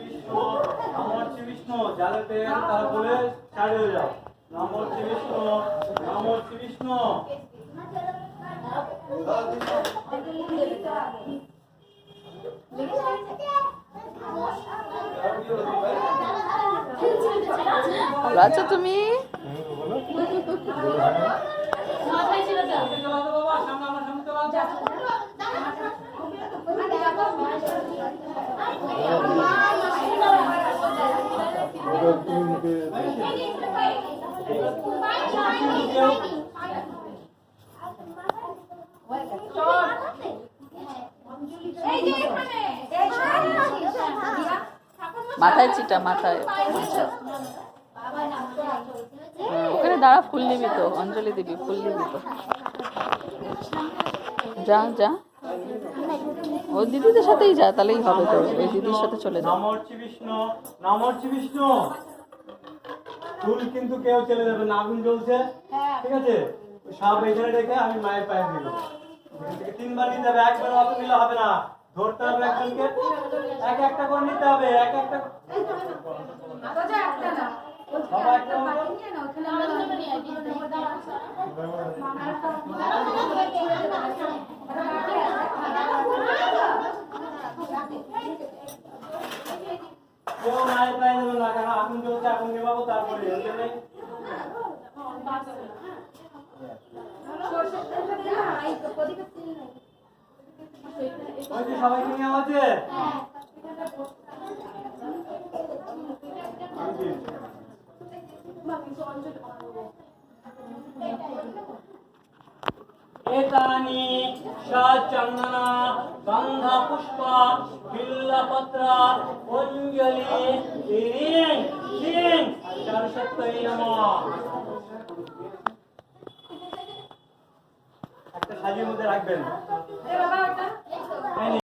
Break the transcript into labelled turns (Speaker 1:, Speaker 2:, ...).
Speaker 1: বিষ্ণু নমো বিষ্ণু যারা পেয়ে তারা বলে ছাড় হয়ে যাও নমো বিষ্ণু নমো বিষ্ণু
Speaker 2: ভালো আছো তুমি? মাথায় চিটা মাথায় ওখানে দাঁড়া ফুল নিবি তো অঞ্জলি দিবি ফুল দিবি তো যা যা ও দিদিদের সাথেই যা তাহলেই হবে তো ওই দিদির সাথে চলে যা
Speaker 1: নমো বিষ্ণু নমো বিষ্ণু ফুল কিন্তু কেউ চলে যাবে না আগুন জ্বলছে ঠিক আছে সব এখানে রেখে আমি মায়ের পায়ে দিল তিনবার নিতে হবে একবার অত নিলে হবে না ধরতে হবে একজনকে এক একটা করে নিতে হবে এক একটা সবাই একটা কেউ মায়ের পায়ে দেবে না কারণ আগুন জ্বলছে আগুন নেবাবো তারপরে সবাই নিয়ে আছে एतानि चंदना गंधा पुष्प बिल्लपत्र अंजलि श्रीं श्रीं सरस्वती नमः একটা সাজির মধ্যে রাখবেন